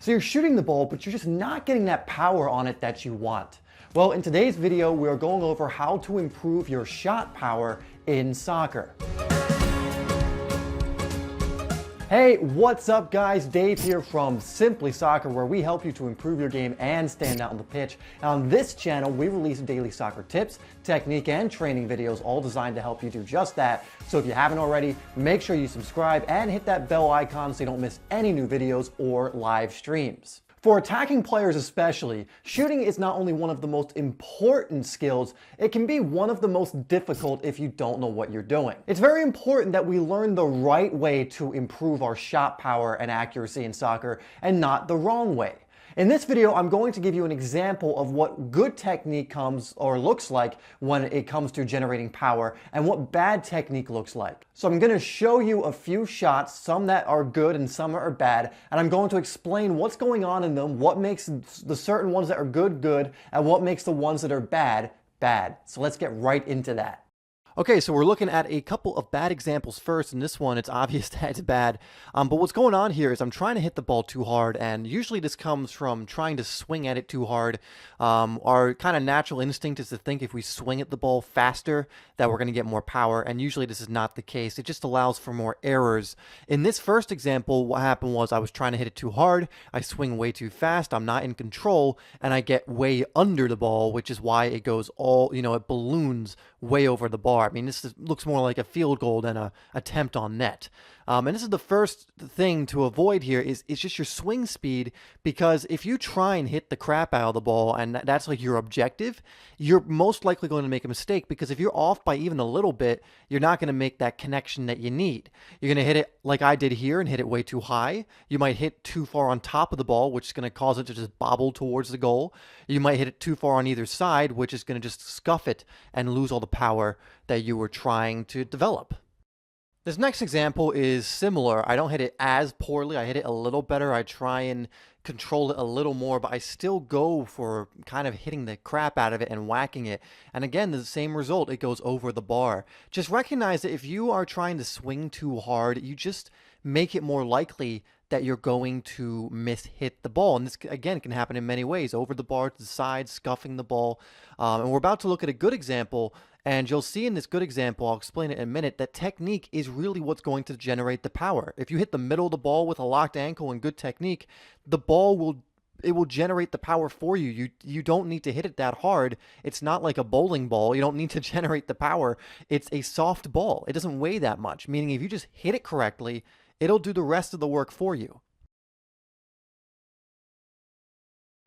So you're shooting the ball, but you're just not getting that power on it that you want. Well, in today's video, we are going over how to improve your shot power in soccer. Hey, what's up guys? Dave here from SimplySoccer, where we help you to improve your game and stand out on the pitch. And on this channel, we release daily soccer tips, technique, and training videos, all designed to help you do just that. So if you haven't already, make sure you subscribe and hit that bell icon so you don't miss any new videos or live streams. For attacking players especially, shooting is not only one of the most important skills, it can be one of the most difficult if you don't know what you're doing. It's very important that we learn the right way to improve our shot power and accuracy in soccer and not the wrong way. In this video, I'm going to give you an example of what good technique comes or looks like when it comes to generating power and what bad technique looks like. So I'm going to show you a few shots, some that are good and some are bad, and I'm going to explain what's going on in them, what makes the certain ones that are good, good, and what makes the ones that are bad, bad. So let's get right into that. Okay, so we're looking at a couple of bad examples first. In this one, it's obvious that it's bad. But what's going on here is I'm trying to hit the ball too hard, and usually this comes from trying to swing at it too hard. Our kind of natural instinct is to think if we swing at the ball faster that we're going to get more power, and usually this is not the case. It just allows for more errors. In this first example, what happened was I was trying to hit it too hard, I swing way too fast, I'm not in control, and I get way under the ball, which is why it goes all, it balloons way over the bar. I mean, looks more like a field goal than an attempt on net. And this is the first thing to avoid here is just your swing speed, because if you try and hit the crap out of the ball and that's like your objective, you're most likely going to make a mistake, because if you're off by even a little bit, you're not going to make that connection that you need. You're going to hit it like I did here and hit it way too high. You might hit too far on top of the ball, which is going to cause it to just bobble towards the goal. You might hit it too far on either side, which is going to just scuff it and lose all the power that you were trying to develop. This next example is similar. I don't hit it as poorly. I hit it a little better. I try and control it a little more, but I still go for kind of hitting the crap out of it and whacking it. And again, the same result, it goes over the bar. Just recognize that if you are trying to swing too hard, you just make it more likely that you're going to hit the ball. And this, again, can happen in many ways. Over the bar, to the side, scuffing the ball. And we're about to look at a good example. And you'll see in this good example, I'll explain it in a minute, that technique is really what's going to generate the power. If you hit the middle of the ball with a locked ankle and good technique, the ball will generate the power for you. You don't need to hit it that hard. It's not like a bowling ball. You don't need to generate the power. It's a soft ball. It doesn't weigh that much, meaning if you just hit it correctly, it'll do the rest of the work for you.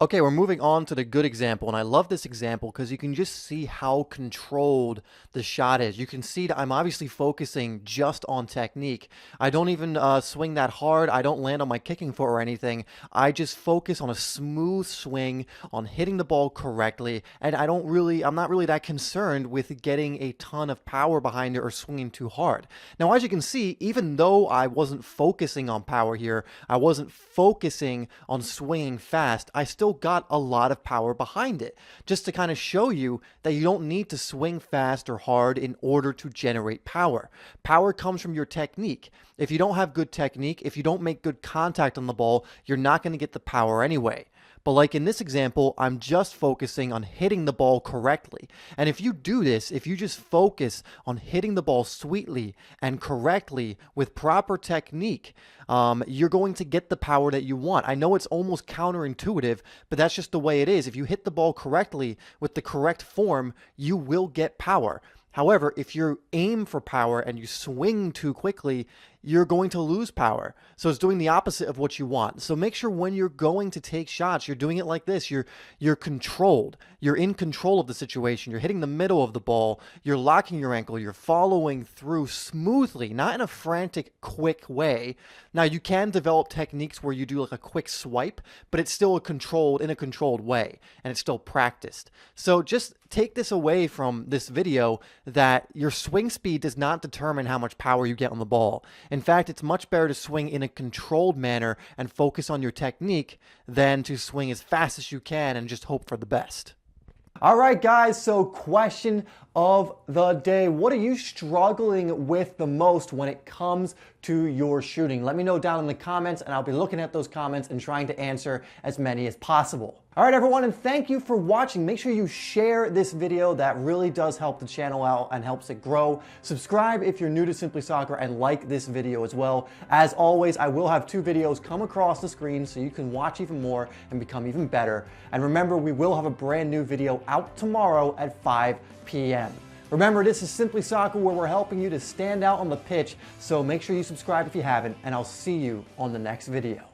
Okay, we're moving on to the good example, and I love this example because you can just see how controlled the shot is. You can see that I'm obviously focusing just on technique. I don't even swing that hard. I don't land on my kicking foot or anything. I just focus on a smooth swing, on hitting the ball correctly, and I'm not really that concerned with getting a ton of power behind it or swinging too hard. Now, as you can see, even though I wasn't focusing on power here, I wasn't focusing on swinging fast, I still got a lot of power behind it, just to kind of show you that you don't need to swing fast or hard in order to generate power. Power comes from your technique. If you don't have good technique, if you don't make good contact on the ball, you're not going to get the power anyway. But like in this example, I'm just focusing on hitting the ball correctly. And if you do this, if you just focus on hitting the ball sweetly and correctly with proper technique, you're going to get the power that you want. I know it's almost counterintuitive, but that's just the way it is. If you hit the ball correctly with the correct form, you will get power. However, if you aim for power and you swing too quickly, you're going to lose power. So it's doing the opposite of what you want. So make sure when you're going to take shots, you're doing it like this. You're controlled. You're in control of the situation. You're hitting the middle of the ball. You're locking your ankle. You're following through smoothly, not in a frantic, quick way. Now, you can develop techniques where you do like a quick swipe, but it's still in a controlled way, and it's still practiced. So just take this away from this video, that your swing speed does not determine how much power you get on the ball. In fact, it's much better to swing in a controlled manner and focus on your technique than to swing as fast as you can and just hope for the best. All right, guys, so question of the day. What are you struggling with the most when it comes to your shooting? Let me know down in the comments, and I'll be looking at those comments and trying to answer as many as possible. All right, everyone, and thank you for watching. Make sure you share this video. That really does help the channel out and helps it grow. Subscribe if you're new to Simply Soccer, and like this video as well. As always, I will have 2 videos come across the screen so you can watch even more and become even better. And remember, we will have a brand new video out tomorrow at 5 p.m. Remember, this is Simply Soccer, where we're helping you to stand out on the pitch. So make sure you subscribe if you haven't, and I'll see you on the next video.